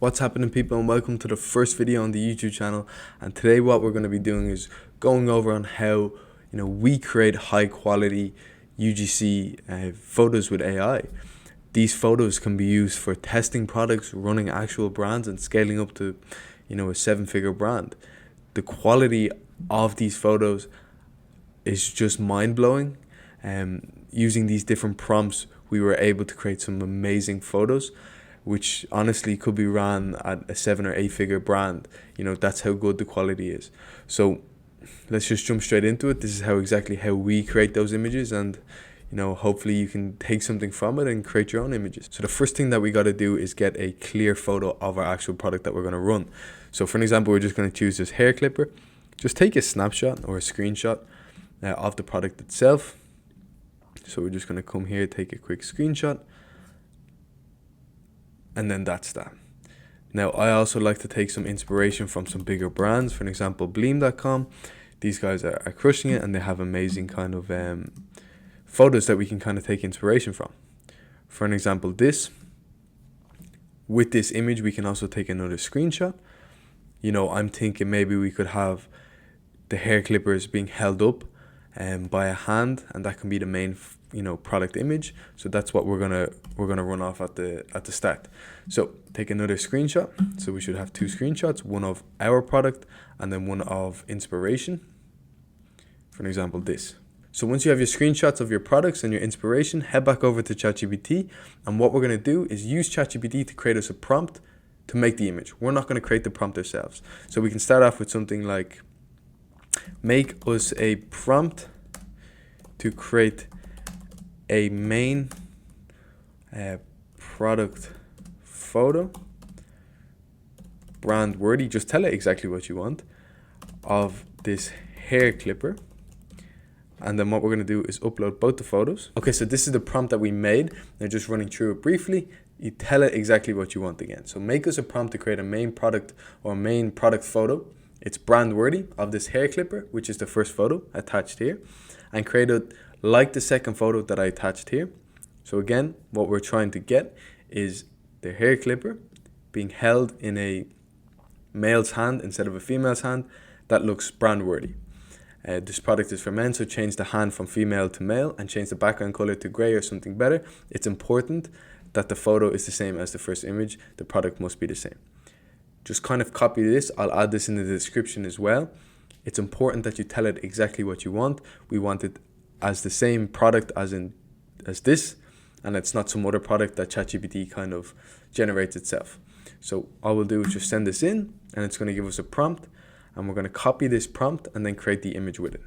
What's happening, people, and welcome to the first video on the YouTube channel. And today what we're going to be doing is going over on how we create high quality UGC photos with AI. These photos can be used for testing products, running actual brands, and scaling up to a 7-figure brand. The quality of these photos is just mind-blowing. Using these different prompts, we were able to create some amazing photos, which honestly could be ran at a 7 or 8 figure brand. That's how good the quality is. So let's just jump straight into it. This is exactly how we create those images, and hopefully you can take something from it and create your own images. So the first thing that we got to do is get a clear photo of our actual product that we're going to run. So for an example, we're just going to choose this hair clipper. Just take a snapshot or a screenshot of the product itself. So we're just going to come here, take a quick screenshot, and then that's that. Now, I also like to take some inspiration from some bigger brands. For an example, Bleem.com. These guys are crushing it, and they have amazing kind of photos that we can kind of take inspiration from. For an example, with this image, we can also take another screenshot. I'm thinking maybe we could have the hair clippers being held up by a hand, and that can be the main product image. So that's what we're gonna run off at the start. So take another screenshot. So we should have 2 screenshots, one of our product and then one of inspiration. For an example, this. So once you have your screenshots of your products and your inspiration, head back over to ChatGPT, and what we're gonna do is use ChatGPT to create us a prompt to make the image. We're not gonna create the prompt ourselves. So we can start off with something like, make us a prompt to create a main product photo, brand worthy. Just tell it exactly what you want, of this hair clipper. And then what we're going to do is upload both the photos. Okay, so this is the prompt that we made. Now just running through it briefly, you tell it exactly what you want again. So make us a prompt to create a main product or main product photo. It's brand worthy of this hair clipper, which is the first photo attached here, and create it like the second photo that I attached here. So again, what we're trying to get is the hair clipper being held in a male's hand instead of a female's hand. That looks brand worthy. This product is for men, so change the hand from female to male and change the background color to gray or something better. It's important that the photo is the same as the first image. The product must be the same. Just kind of copy this. I'll add this in the description as well. It's important that you tell it exactly what you want. We want it as the same product as this, and it's not some other product that ChatGPT kind of generates itself. So all we'll do is just send this in, and it's going to give us a prompt, and we're going to copy this prompt and then create the image with it.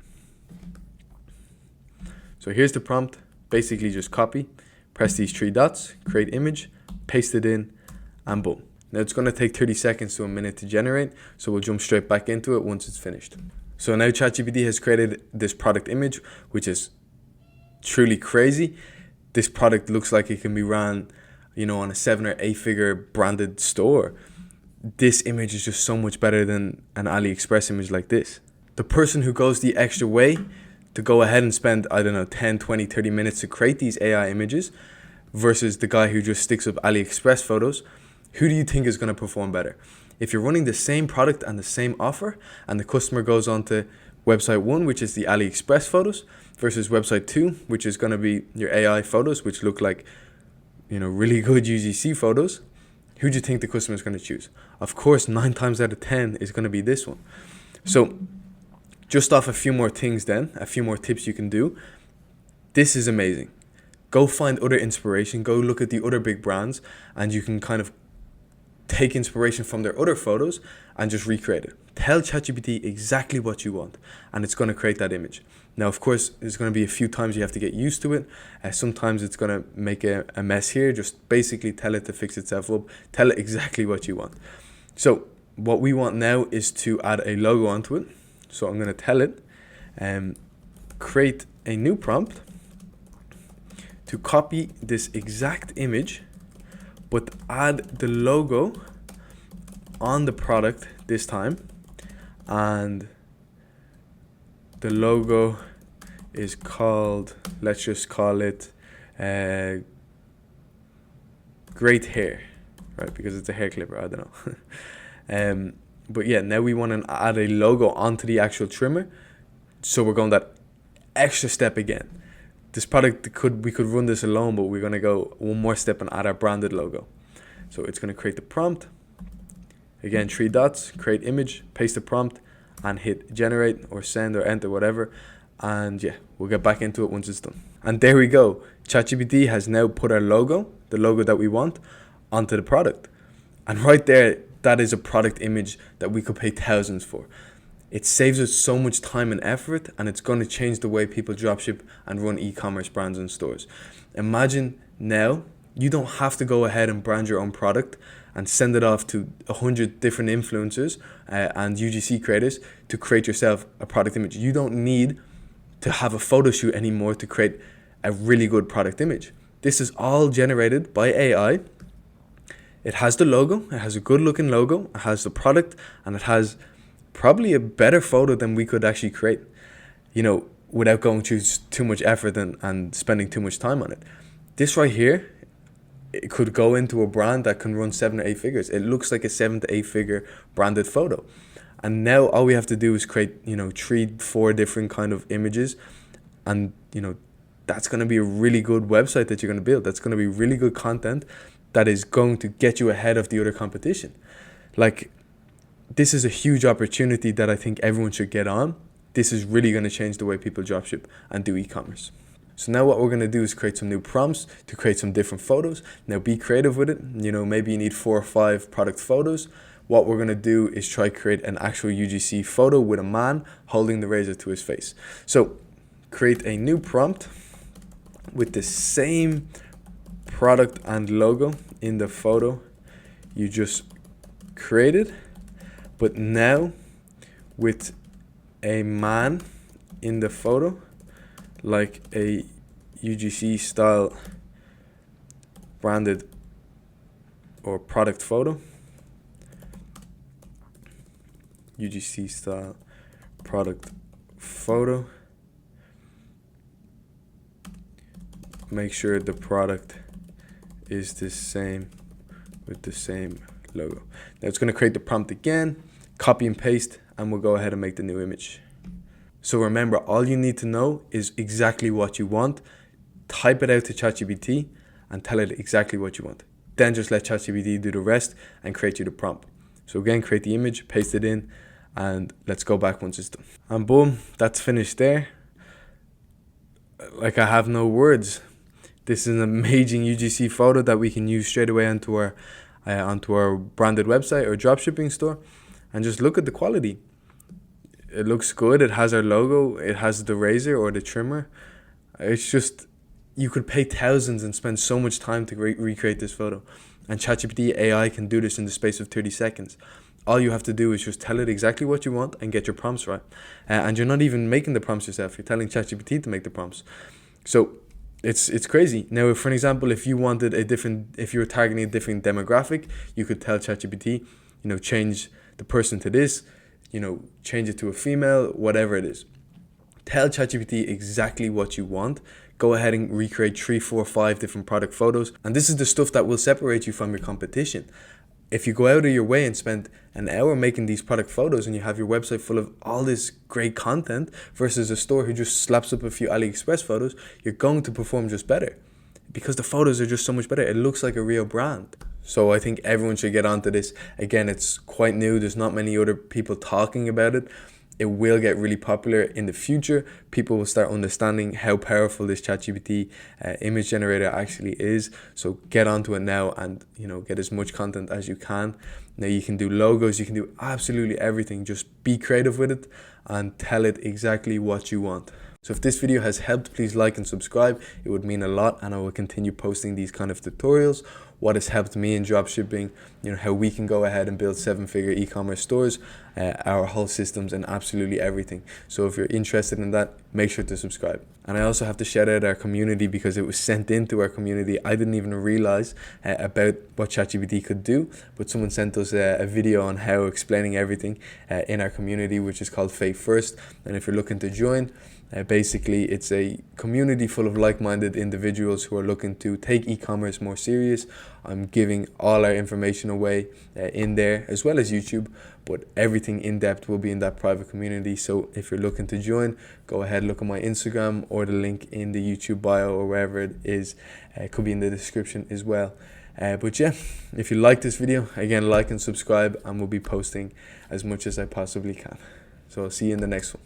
So here's the prompt. Basically just copy, press these 3 dots, create image, paste it in, and boom. Now it's going to take 30 seconds to a minute to generate, so we'll jump straight back into it once it's finished. So now ChatGPT has created this product image, which is truly crazy. This product looks like it can be ran, on a 7 or 8 figure branded store. This image is just so much better than an AliExpress image like this. The person who goes the extra way to go ahead and spend, 10, 20, 30 minutes to create these AI images versus the guy who just sticks up AliExpress photos, who do you think is going to perform better? If you're running the same product and the same offer, and the customer goes on to website 1, which is the AliExpress photos, versus website 2, which is going to be your AI photos, which look like, really good UGC photos, who do you think the customer is going to choose? Of course, 9 times out of 10 is going to be this one. So just off a few more things then, a few more tips you can do. This is amazing. Go find other inspiration. Go look at the other big brands, and you can kind of take inspiration from their other photos and just recreate it. Tell ChatGPT exactly what you want, and it's going to create that image. Now, of course, there's going to be a few times you have to get used to it. Sometimes it's going to make a mess here. Just basically tell it to fix itself up. Tell it exactly what you want. So what we want now is to add a logo onto it. So I'm going to tell it, create a new prompt to copy this exact image, but add the logo on the product this time, and the logo is called, let's just call it great hair. right? Because it's a hair clipper, I don't know. But yeah, now we want to add a logo onto the actual trimmer. So we're going that extra step again. This product we could run this alone, but we're going to go one more step and add our branded logo. So it's going to create the prompt. Again, 3 dots, create image, paste the prompt, and hit generate or send or enter, whatever. And yeah, we'll get back into it once it's done. And there we go. ChatGPT has now put our logo, the logo that we want, onto the product. And right there, that is a product image that we could pay thousands for. It saves us so much time and effort, and it's going to change the way people dropship and run e-commerce brands and stores. Imagine now you don't have to go ahead and brand your own product and send it off to 100 different influencers and UGC creators to create yourself a product image. You don't need to have a photo shoot anymore to create a really good product image. This is all generated by AI. It has the logo, it has a good looking logo, it has the product, and it has probably a better photo than we could actually create, without going through too much effort and spending too much time on it. This right here, it could go into a brand that can run 7 or 8 figures. It looks like a 7 to 8 figure branded photo. And now all we have to do is create, 3-4 different kind of images. And, that's going to be a really good website that you're going to build. That's going to be really good content that is going to get you ahead of the other competition. Like, this is a huge opportunity that I think everyone should get on. This is really going to change the way people dropship and do e-commerce. So now what we're going to do is create some new prompts to create some different photos. Now be creative with it. Maybe you need 4 or 5 product photos. What we're going to do is try create an actual UGC photo with a man holding the razor to his face. So create a new prompt with the same product and logo in the photo you just created, but now with a man in the photo, like a UGC style branded or product photo. UGC style product photo. Make sure the product is the same with the same logo. Now it's going to create the prompt again, copy and paste, and we'll go ahead and make the new image. So remember, all you need to know is exactly what you want. Type it out to ChatGPT and tell it exactly what you want. Then just let ChatGPT do the rest and create you the prompt. So again, create the image, paste it in, and let's go back once it's done. And boom, that's finished there. Like, I have no words. This is an amazing UGC photo that we can use straight away onto our branded website or dropshipping store. And just look at the quality. It looks good. It has our logo. It has the razor or the trimmer. It's just, you could pay thousands and spend so much time to recreate this photo. And ChatGPT AI can do this in the space of 30 seconds. All you have to do is just tell it exactly what you want and get your prompts right. And you're not even making the prompts yourself. You're telling ChatGPT to make the prompts. So it's crazy. Now, if, for an example, if you were targeting a different demographic, you could tell ChatGPT, change the person to this, change it to a female, whatever it is. Tell ChatGPT exactly what you want. Go ahead and recreate 3, 4, 5 different product photos. And this is the stuff that will separate you from your competition. If you go out of your way and spend an hour making these product photos and you have your website full of all this great content versus a store who just slaps up a few AliExpress photos, you're going to perform just better because the photos are just so much better. It looks like a real brand. So I think everyone should get onto this. Again, it's quite new. There's not many other people talking about it. It will get really popular in the future. People will start understanding how powerful this ChatGPT image generator actually is. So get onto it now and get as much content as you can. Now you can do logos, you can do absolutely everything. Just be creative with it and tell it exactly what you want. So if this video has helped, please like and subscribe. It would mean a lot, and I will continue posting these kind of tutorials. What has helped me in dropshipping, how we can go ahead and build 7-figure e-commerce stores, our whole systems, and absolutely everything. So if you're interested in that, make sure to subscribe. And I also have to shout out our community because it was sent into our community. I didn't even realize about what ChatGPT could do, but someone sent us a video on how explaining everything in our community, which is called Faith First. And if you're looking to join, basically it's a community full of like-minded individuals who are looking to take e-commerce more serious, I'm giving all our information away in there, as well as YouTube, but everything in depth will be in that private community. So if you're looking to join, go ahead, look at my Instagram or the link in the YouTube bio or wherever it is. It could be in the description as well. But yeah, if you like this video, again, like and subscribe, and we'll be posting as much as I possibly can. So I'll see you in the next one.